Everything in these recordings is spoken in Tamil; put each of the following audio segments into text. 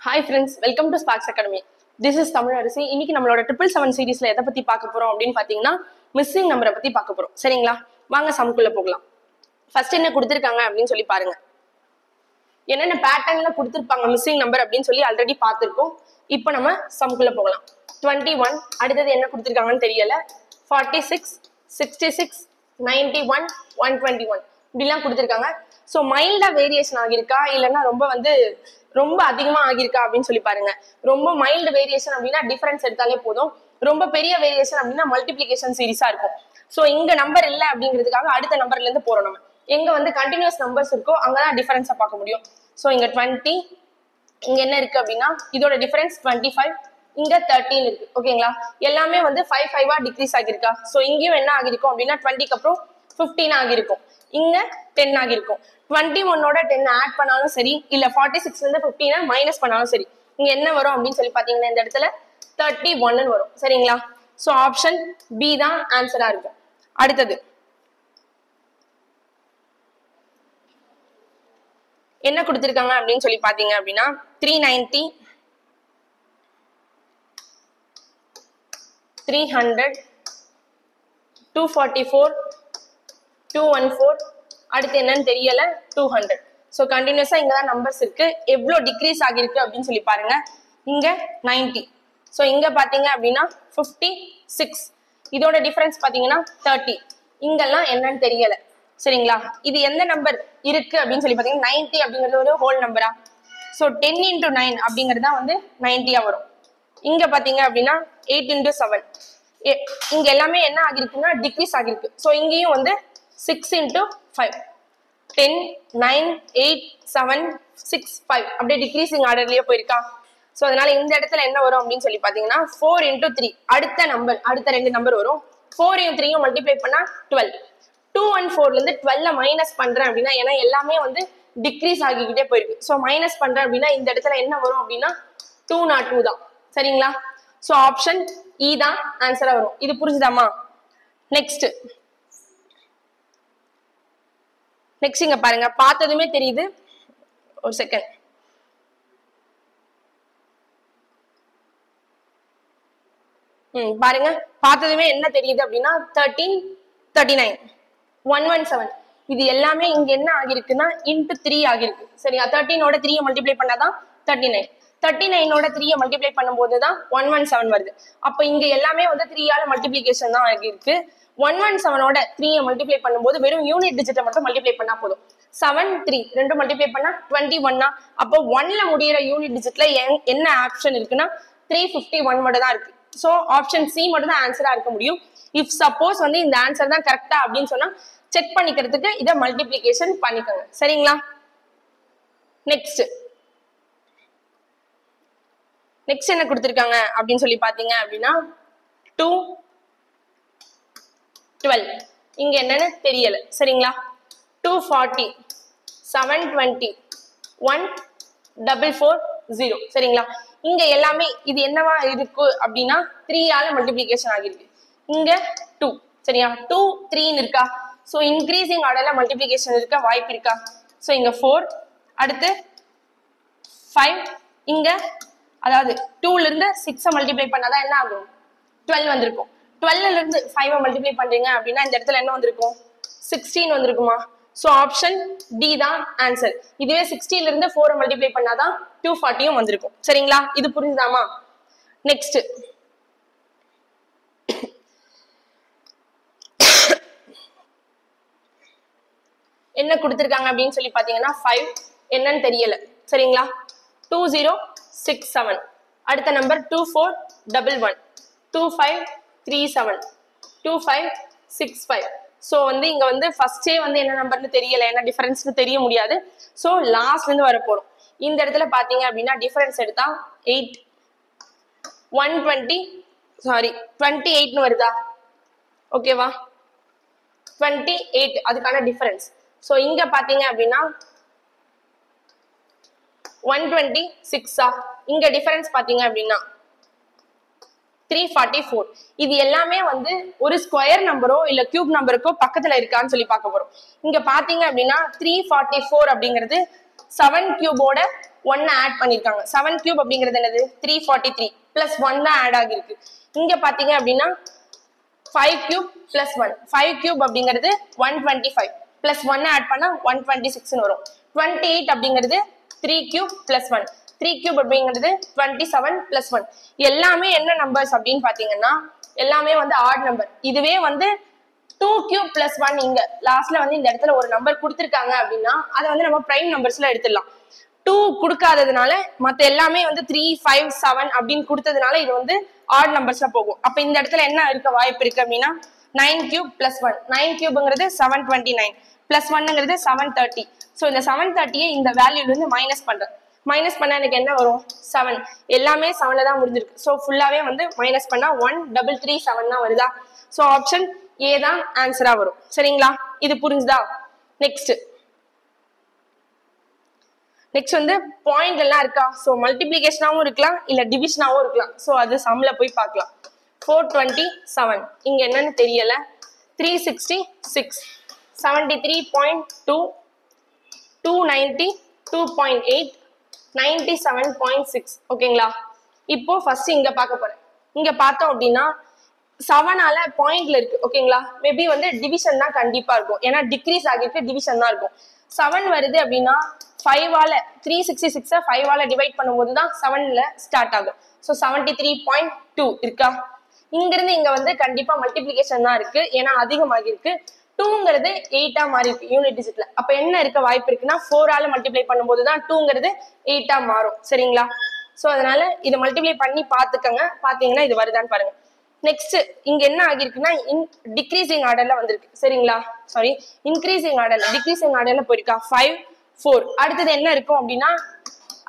Hi friends, welcome to Sparks Academy. This is Tamil Arisi. இன்னைக்கு நம்மளோட 777 சீரிஸ்ல எதை பத்தி பார்க்க போறோம் அப்படின்னு பாத்தீங்கன்னா மிஸ்ஸிங் நம்பரை பத்தி பார்க்க போறோம். சரிங்களா? வாங்க சம்குள்ள போகலாம். ஃபர்ஸ்ட் என்ன கொடுத்திருக்காங்க அப்படின்னு சொல்லி பாருங்க. என்னென்ன பேட்டர்ன்ல கொடுத்திருப்பாங்க மிஸ்ஸிங் நம்பர் அப்படின்னு சொல்லி ஆல்ரெடி பார்த்திருக்கோம். இப்போ நம்ம சம்குள்ள போகலாம். 21 அடுத்தது என்ன கொடுத்திருக்காங்கன்னு தெரியல. 46 66 91 121 இப்படிலாம் கொடுத்திருக்காங்க. ஸோ மைல்டா வேரியேஷன் ஆகியிருக்கா இல்லைன்னா ரொம்ப அதிகமா ஆகியிருக்கா அப்படின்னு சொல்லி பாருங்க. ரொம்ப மைல்டு வேரியேஷன் அப்படின்னா டிஃபரன்ஸ் எடுத்தாலே போதும். ரொம்ப பெரிய வேரியேஷன் அப்படின்னா மல்டிபிளிகேஷன் சீரிஸா இருக்கும். ஸோ இங்க நம்பர் இல்லை அப்படிங்கிறதுக்காக அடுத்த நம்பர்ல இருந்து போறோம். நம்ம எங்க கண்டினியூஸ் நம்பர்ஸ் இருக்கோ அங்கதான் டிஃபரன்ஸா பார்க்க முடியும். ஸோ இங்க 20 இங்க என்ன இருக்கு அப்படின்னா இதோட டிஃபரன்ஸ் 25 இங்க 13 இருக்கு. ஓகேங்களா? எல்லாமே 5 டிக்ரீஸ் ஆகிருக்கா. ஸோ இங்கேயும் என்ன ஆகிருக்கும் அப்படின்னா 20க்கு அப்புறம் 15 ஆகிருக்கும். இங்க 10 ஆகிருக்கும். 21ஓட 10 ஆட் பண்ணாலும் சரி இல்ல 46ல இருந்து 15 மைனஸ் பண்ணாலும் சரி இங்க என்ன வரும் அப்படின்னு சொல்லி பாத்தீங்கன்னா இந்த இடத்துல 31 வரும். சரிங்களா? சோ ஆப்ஷன் பி தான் ஆன்சரா இருக்கும். அடுத்தது என்ன கொடுத்திருக்காங்க அப்படின்னு சொல்லி பாத்தீங்க அப்படின்னா 390 300 244 214 அடுத்து என்னன்னு தெரியல 200. ஸோ கண்டினியூஸா இங்கதான் நம்பர்ஸ் இருக்கு. எவ்வளவு டிக்ரீஸ் ஆகிருக்கு அப்படின்னு சொல்லி பாருங்க. இங்க 90. ஸோ இங்க பாத்தீங்க அப்படின்னா 56. இதோட டிஃபரன்ஸ் பாத்தீங்கன்னா 30. இங்கெல்லாம் என்னன்னு தெரியல. சரிங்களா? இது எந்த நம்பர் இருக்கு அப்படின்னு சொல்லி பாத்தீங்கன்னா 90 அப்படிங்கிறது ஒரு ஹோல் நம்பரா. ஸோ 10 into 9 அப்படிங்கறதா 90 வரும். இங்க பாத்தீங்க அப்படின்னா 8 into 7. இங்க எல்லாமே என்ன ஆகிருக்குன்னா டிக்ரீஸ் ஆகிருக்கு. ஸோ இங்கேயும் 6 into 5 10 9 8 7 6 5 அப்படியே டிக்ரீசிங் ஆர்டர்லயே போயிருக்கா. ஸோ அதனால இந்த இடத்துல என்ன வரும் அப்படின்னு சொல்லி பாத்தீங்கன்னா 4 into 3 அடுத்த ரெண்டு நம்பர் வரும். 4 3 மல்டிப்ளை பண்ணா 12. 214ல இருந்து 12 மைனஸ் பண்றேன் அப்படின்னா ஏன்னா எல்லாமே டிக்ரீஸ் ஆகிக்கிட்டே போயிருக்கு. ஸோ மைனஸ் பண்றேன் அப்படின்னா இந்த இடத்துல என்ன வரும் அப்படின்னா 202 தான். சரிங்களா? ஸோ ஆப்ஷன் இ தான் ஆன்சரா வரும். இது புரிஞ்சுதாமா? நெக்ஸ்ட் இங்க பாருங்க. பார்த்ததுமே தெரியுது. ஒரு செகண்ட். பாருங்க. பார்த்ததுமே என்ன தெரியுது அப்படின்னா 13 39 117 இது எல்லாமே இங்க என்ன ஆகிருக்குன்னா into 3 ஆகிருக்கு. சரியா? 13ஓட 3 மல்டிப்ளை பண்ணாதான் 39. 39ஓட 3 மல்டிப்ளை பண்ணும்போதுதான் 117 வருது. அப்ப இங்க எல்லாமே 3 ஆல மல்டிப்ளிகேஷன் தான் ஆகிருக்கு. 117ஓட 3 மல்டிப்ளை பண்ணும்போது வெறும் யூனிட் டிஜிட்டை மட்டும் மல்டிப்ளை பண்ணா போதும். 7 3 ரெண்டு மல்டிப்ளை பண்ணா 21. அப்போ 1ல முடியிற யூனிட் டிஜிட்ல என்ன ஆப்ஷன் இருக்குன்னா 351 மட்டும் தான் இருக்கு. சோ ஆப்ஷன் சி மட்டும் தான் ஆன்சரா இருக்க முடியும். இஃப் சப்போஸ் இந்த ஆன்சர் தான் கரெக்டா அப்படின்னு சொன்னா செக் பண்ணிக்கிறதுக்கு இதை மல்டிப்ளிகேஷன் பண்ணிக்கோங்க. சரிங்களா? நெக்ஸ்ட் என்ன கொடுத்திருக்காங்க அப்படின்னு சொல்லி பாத்தீங்க அப்படின்னா 2 12 இங்க என்னன்னு தெரியல. சரிங்களா? 240 720 1440 சரிங்களா? இங்க எல்லாமே இது என்னவா இருக்கு அப்படின்னா 3 ஆல மல்டிப்ளிகேஷன் ஆகிருக்கு. இங்க 2 சரியா? 2 3 இருக்கா. சோ இன்க்ரீசிங் ஆர்டர்ல மல்டிப்ளிகேஷன் இருக்க வாய்ப்பு இருக்கா. சோ இங்க 4 அடுத்து 5 இங்க அதாவது 2ல இருந்து 6 மல்டிப்ளை பண்ணாதான் என்ன ஆகும் 12 வந்திருக்கும். 12ல இருந்து 5 மல்டிப்ளை பண்றீங்க அப்படின்னா இந்த இடத்துல என்ன வந்திருக்கும் 16 வந்திருக்குமா. சோ ஆப்ஷன் டி தான் ஆன்சர். இதுவே 16ல இருந்து 4 மல்டிப்ளை பண்ணாதான் 240 வந்திருக்கும். சரிங்களா? இது புரிஞ்சுதாமா? நெக்ஸ்ட் என்ன கொடுத்திருக்காங்க அப்படின்னு சொல்லி பாத்தீங்கன்னா 5 என்னன்னு தெரியல. சரிங்களா? 2067 அடுத்த நம்பர் 2411 2537 2565 சோ இங்க ஃபர்ஸ்டே என்ன நம்பர்னு தெரியல. என்ன டிஃபரன்ஸ்னு தெரிய முடியாது. சோ லாஸ்ட்ல இருந்து வர போறோம். இந்த இடத்துல பாத்தீங்க அப்படின்னா டிஃபரன்ஸ் எடுத்தா 8 120 சாரி 28னு வருதா. ஓகேவா? 28 அதுக்கான டிஃபரன்ஸ். சோ இங்க பாத்தீங்க அப்படின்னா 126 இங்க டிஃபரன்ஸ் பாத்தீங்க அப்படின்னா 344 இது எல்லாமே ஒரு ஸ்கொயர் நம்பரோ இல்ல கியூப் நம்பருக்கோ பக்கத்துல இருக்கான்னு சொல்லி பார்க்க போறோம். இங்க பாத்தீங்க அப்படின்னா 344 அப்படிங்கிறது 7 கியூபோட 1 ஆட் பண்ணிருக்காங்க. 7 கியூப் அப்படிங்கிறது என்னது 343 பிளஸ் 1 தான் ஆட் ஆகிருக்கு. இங்க பாத்தீங்க அப்படின்னா 5 கியூப் பிளஸ் 1, 5 கியூப் அப்படிங்கிறது 125 பிளஸ் 1 ஆட் பண்ணா 126 வரும். 28 அப்படிங்கிறது 3 கியூப் பிளஸ் 1, 3 கியூப் அப்படிங்கிறது 27 பிளஸ் 1. எல்லாமே என்ன நம்பர்ஸ் அப்படின்னு பாத்தீங்கன்னா எல்லாமே வந்து ஆட் நம்பர். இதுவே வந்து 2 கியூப் பிளஸ் 1 இங்க லாஸ்ட்ல வந்து இந்த இடத்துல ஒரு நம்பர் கொடுத்துருக்காங்க அப்படின்னா அதை வந்து நம்ம பிரைம் நம்பர்ஸ்ல எடுத்துடலாம். 2 கொடுக்காததுனால மத்த எல்லாமே வந்து 3, 5, 7 அப்படின்னு கொடுத்ததுனால இது வந்து ஆட் நம்பர்ஸ்ல போகும். அப்ப இந்த இடத்துல என்ன இருக்க வாய்ப்பு இருக்கு அப்படின்னா 9 கியூப் பிளஸ் 1, 9 கியூப்ங்கிறது 729 பிளஸ் 1ங்கிறது 730. ஸோ இந்த 730 இந்த வேல்யூல இருந்து மைனஸ் பண்றேன். மைனஸ் பண்ணா எனக்கு என்ன வரும் 7. எல்லாமே 7ல தான் முடிஞ்சிருக்கு. ஸோ ஃபுல்லாவே வந்து மைனஸ் பண்ணா 1337 தான் வருதா. ஸோ ஆப்ஷன் ஏ தான் ஆன்சரா வரும். சரிங்களா, இது புரிஞ்சுதா? நெக்ஸ்ட் வந்து பாயிண்ட் எல்லாம் இருக்கா. ஸோ மல்டிபிளிகேஷனாவும் இருக்கலாம் இல்ல டிவிஷனாவும் இருக்கலாம். ஸோ அது சம்ல போய் பார்க்கலாம். 427 இங்க என்னன்னு தெரியல. 366 73.2 290 2.8 97.6. ஓகேங்களா, இப்போ ஃபர்ஸ்ட் இங்க பார்க்க போறேன். இங்க பார்த்தோம் அப்படின்னா 7ஆல பாயிண்ட்ல இருக்கு. ஓகேங்களா, மேபி வந்து டிவிஷன் தான் கண்டிப்பா இருக்கும். ஏன்னா டிக்ரீஸ் ஆகிருக்கு, டிவிஷன் தான் இருக்கும். 7 வருது அப்படின்னா 5ஆல 366 5ஆல டிவைட் பண்ணும்போது தான் 7ல ஸ்டார்ட் ஆகும். ஸோ 73.2 இருக்கா. இங்க இருந்து இங்க வந்து கண்டிப்பா மல்டிபிளிகேஷன் தான் இருக்கு. ஏன்னா அதிகமாகி இருக்கு. 2ங்கிறது 8ஆ மாறி இருக்கு யூனிட் டிஜிட்ல. அப்ப என்ன இருக்க வாய்ப்பு இருக்குன்னா 4ஆல மல்டிப்ளை பண்ணும்போது தான் 2ங்கிறது 8ஆ மாறும். சரிங்களா, ஸோ அதனால இதை மல்டிப்ளை பண்ணி பாத்துக்கங்க. பாத்தீங்கன்னா இது வருதான்னு பாருங்க. நெக்ஸ்ட் இங்க என்ன ஆகிருக்குன்னா டிக்ரீசிங் ஆர்டர்ல வந்திருக்கு. சரிங்களா, சாரி இன்க்ரீசிங் ஆர்டர்ல டிக்ரீசிங் ஆர்டர்ல போயிருக்கா 5 4. அடுத்தது என்ன இருக்கும் அப்படின்னா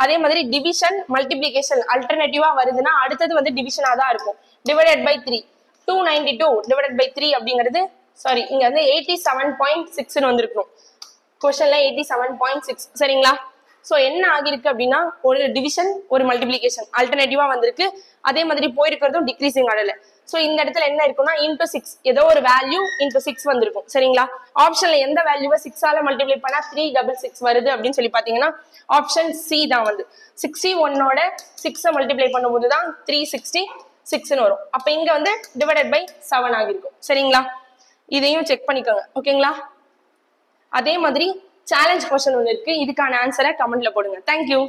அதே மாதிரி டிவிஷன் மல்டிபிளிகேஷன் அல்டர்னேட்டிவா வருதுன்னா அடுத்தது வந்து டிவிஷனா தான் இருக்கும். டிவைடட் பை 3 292 டிவைடட் பை 3 அப்படிங்கிறது சாரி இங்க வந்து 87.6 வந்திருக்கும். கொஸ்டின்ல 87.6. சரிங்களா, ஸோ என்ன ஆகிருக்கு அப்படின்னா ஒரு டிவிஷன் ஒரு மல்டிபிளிகேஷன் அல்டர்னேட்டிவா வந்திருக்கு. அதே மாதிரி போயிருக்கிறதும் டிக்ரீசிங் ஆர்டர்ல. ஸோ இந்த இடத்துல என்ன இருக்குன்னா இன்டூ 6 ஏதோ ஒரு வேல்யூ இன்டூ 6 வந்திருக்கும். சரிங்களா, ஆப்ஷன்ல எந்த வேல்யூவை 6ஆல மல்டிப்ளை பண்ணா 366 வருது அப்படின்னு சொல்லி பாத்தீங்கன்னா ஆப்ஷன் சி தான் வந்து 61ஓட 6 மல்டிப்ளை பண்ணும்போது தான் 366 வரும். அப்ப இங்க வந்து டிவைடட் பை 7 ஆகிருக்கும். சரிங்களா, இதையும் செக் பண்ணிக்கோங்க. ஓகேங்களா, அதே மாதிரி சேலஞ்ச் क्वेश्चन ஒன்று இருக்கு. இதுக்கான ஆன்சரை கமெண்ட்ல போடுங்க. தேங்க்யூ.